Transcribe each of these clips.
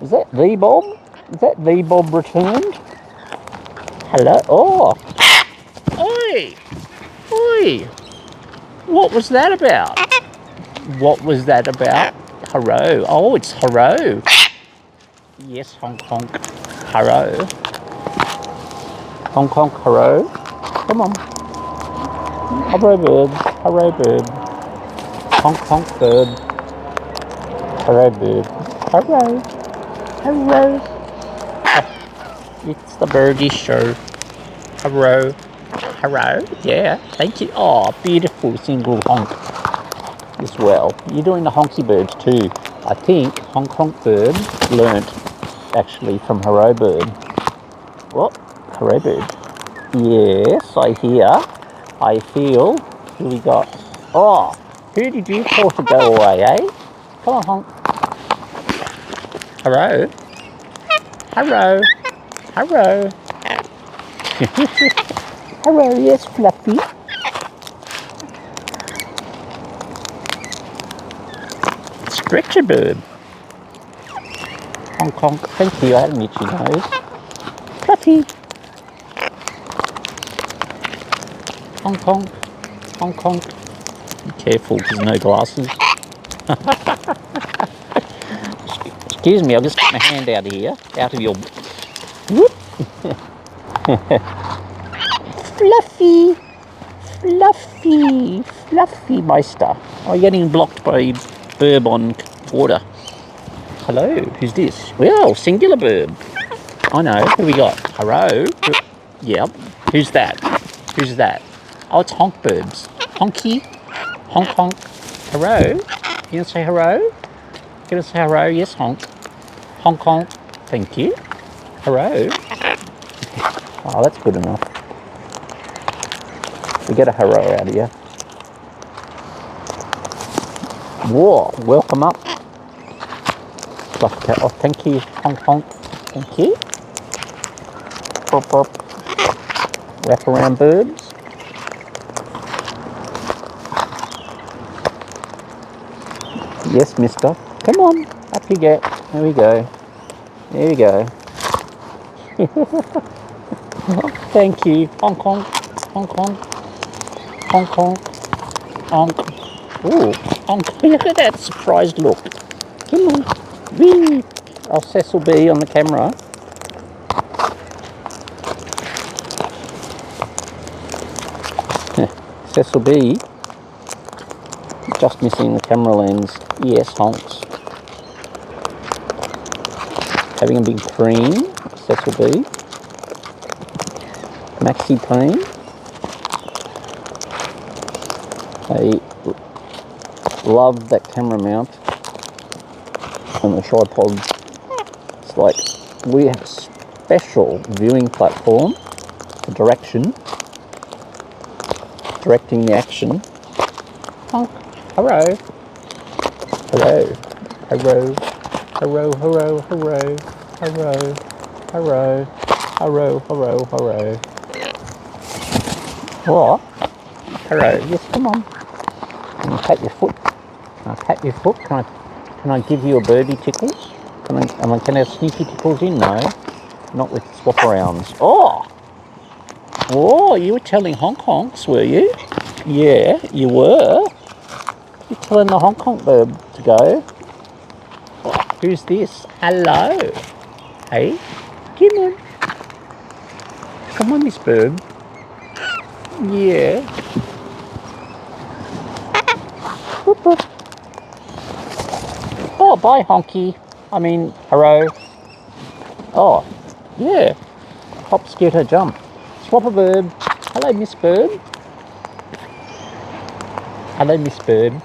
Is that the Bob? Is that the Bob returned? Hello? Oh! Oi! Oi! What was that about? What was that about? Hurro. Oh, it's Hurro. Yes, honk honk. Hurro. Honk honk, hurro. Come on. Hurro bird. Hurro bird. Honk honk bird. Hurro bird. Hurro. Hurro. Oh, it's the birdie show. Hurro. Hurro. Yeah, thank you. Oh, beautiful single honk as well. You're doing the honky birds too. I think honk honk bird learnt actually from Hurro bird. What? Hurro bird. Yes, I hear. I feel. Who we got? Oh, who did you tell to go away, eh? Come on, honk. Hurro. Hurro. Hurro. Hurro, yes, Fluffy. Stretcher bird. Honk honk. Thank you, I had an itchy nose. Fluffy. Honk honk. Honk honk. Be careful, there's no glasses. Excuse me, I'll just get my hand out of here. Out of your... Whoop. Fluffy. Fluffy. Fluffy Meister. Oh, you're getting blocked by Birb on water. Hello, who's this? Well, singular Birb. I know, who we got? Hurro. Yep. Who's that? Who's that? Oh, it's honk Birbs. Honky. Honk honk. Hurro. You gonna say hurro? You gonna say hurro? Yes, honk. Honk honk. Thank you. Hurro. Oh, that's good enough. We get a hurro out of here. Whoa, welcome up. Oh, thank you. Honk honk. Thank you. Pop pop. Wrap around Birbs. Yes, mister. Come on. Up you get. There we go. There we go. Thank you. Honk honk. Honk honk. Honk honk. Honk. Ooh. Honk. Look at that surprised look. Come on. Whee. Oh, Cecil B on the camera. Cecil B. Just missing the camera lens. Yes, honks. Having a big preen. Cecil B. Maxi preen. I love that camera mount and the tripod. It's like we have a special viewing platform for directing the action. Honk. Hurro. Hello. Hurro. Hurro, hurro, hurro. Hurro. Hurro. Hurro, hurro, hurro. What? Hurro. Yes, come on. Can you pat your foot? Can I pat your foot? Can I give you a birdie tickles? Can I have sneaky tickles in? No. Not with swap arounds. Oh! Oh, you were telling honk honks, were you? Yeah, you were. You're telling the honk honk Birb to go. Oh, who's this? Hello. Hey, come on. Come on, Miss Birb. Yeah. Whoop, whoop. Oh, bye, honky. I mean, hurro. Oh, yeah. Hop, skitter, jump. Swap a Birb. Hello, Miss Birb. Hello, Miss Birb.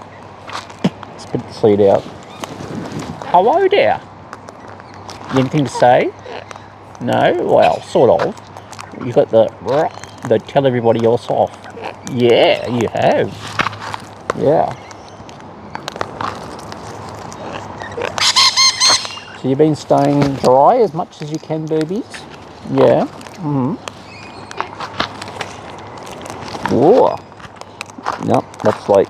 Spit the seed out. Hello there. Anything to say? No? Well, sort of. You got the tell everybody else off. Yeah, you have. Yeah. So you've been staying dry as much as you can, boobies? Yeah. Mm-hmm. Whoa. Nope, that's like,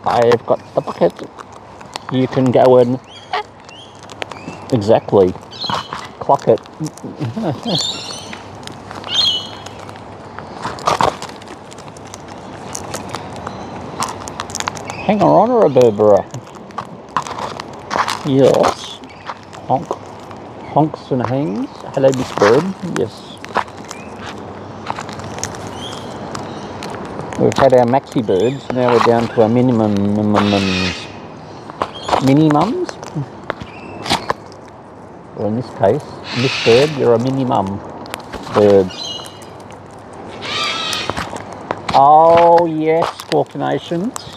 I've got the bucket. You can go and... Exactly. cluck it. Hang on or a Berbera? Yes. Honk. Honks and hangs. Hello, Miss Birb. Yes. We've had our maxi birds, now we're down to our minimums. Mini-mums? Or in this case, Miss Bird, you're a mini-mum bird. Oh yes, Squawk Nations.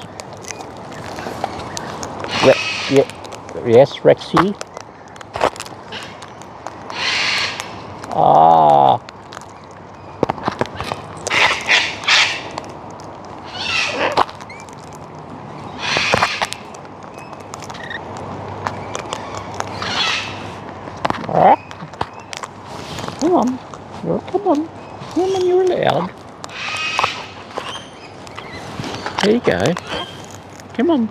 Yes, Rexy. Ah. Come on. Come on. Come on, you're allowed. There you go. Come on.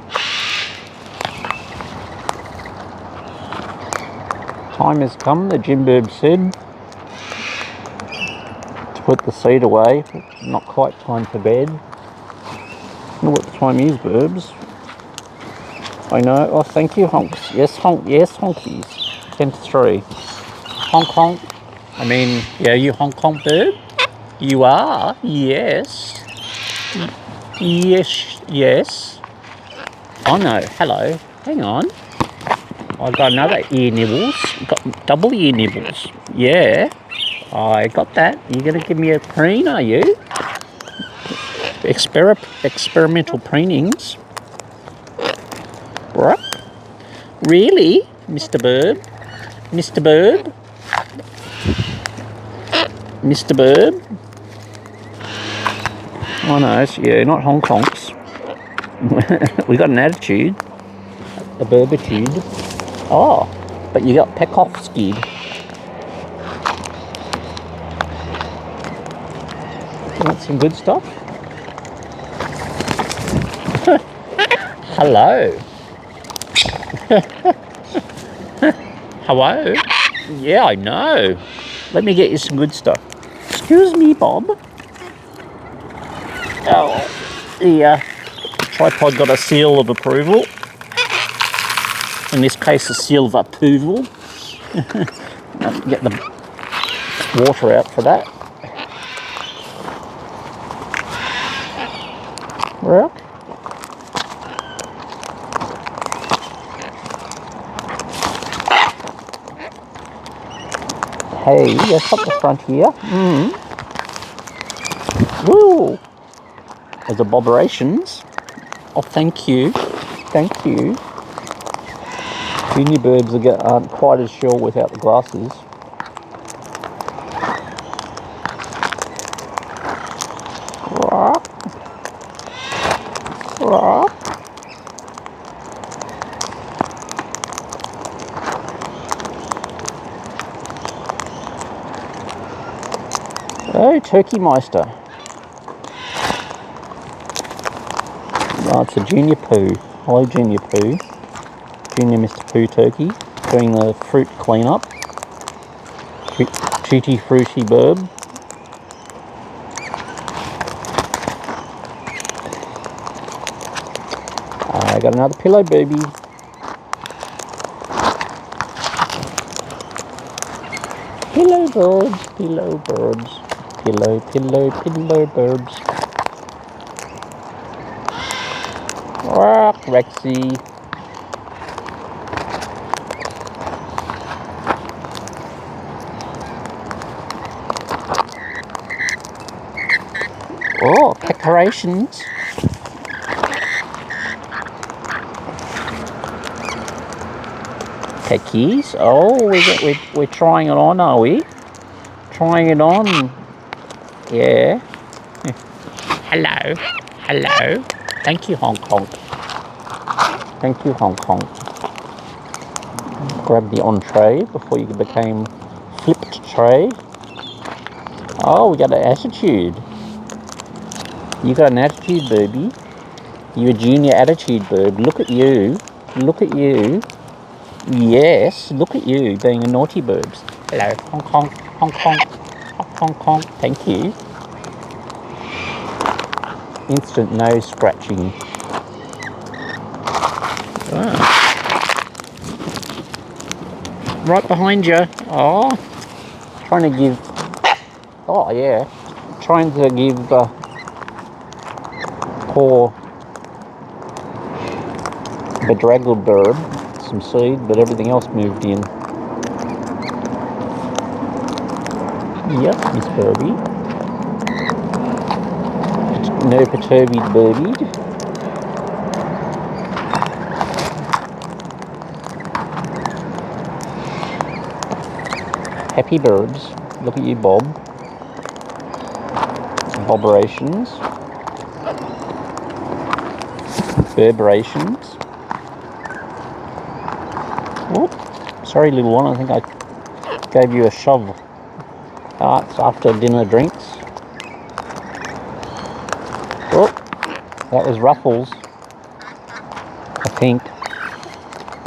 Time has come, the Jim Birb said, to put the seed away. Not quite time for bed. I know what the time is, Birbs. I know. Oh, thank you, Honks. Yes, Honk. Yes, Honkies. 10 to 3. Honk, honk. I mean, yeah, you honk, honk, Birb? You are? Yes. Yes, yes. Oh no, hello. Hang on. I got another ear nibbles. Got double ear nibbles. Yeah. I got that. You're going to give me a preen, are you? Experimental preenings. What? Really? Mr. Birb? Mr. Birb? Mr. Birb? Oh no, yeah, not honk honks. We got an attitude. A Burbitude. Oh, but you got Pekovski'd. You want some good stuff? Hello. Hello? Yeah, I know. Let me get you some good stuff. Excuse me, Bob. Oh, the tripod got a seal of approval. In this case, a seal of approval. Get the water out for that. Well. Hey, yes, up the front here. Woo! As the bobberations. Oh, thank you. Thank you. Junior Birbs aren't quite as sure without the glasses. Oh, Turkey Meister. Oh, it's a Junior Poo. Hello, Junior Poo. Junior Mr. Poo Turkey. Doing the fruit cleanup. Tutti Fruity Birb. I got another pillow baby. Pillow birds, pillow birds. Pillow, pillow, pillow birds. Rock, Rexy. Oh, decorations. Peckies. Oh, we're trying it on, are we? Trying it on. Yeah. Hello. Hello. Thank you, Honk Honk. Thank you, Honk Honk. Grab the entree before you became flipped tray. Oh, we got an attitude. You got an attitude, Birbie. You're a junior attitude, Birb. Look at you. Look at you. Yes, look at you being a naughty Birbs. Hello. Honk, honk, honk, honk, honk, honk, honk. Thank you. Instant nose scratching. Right behind you. Oh, trying to give. Oh yeah, trying to give poor bedraggled Birb some seed, but everything else moved in. Yep, Miss Birdie. No perturbed Birdie. Happy birds. Look at you, Bob. Bobberations. Berberations. Whoop. Sorry, little one. I think I gave you a shove. It's after dinner drinks. Oh, that was Ruffles, I think.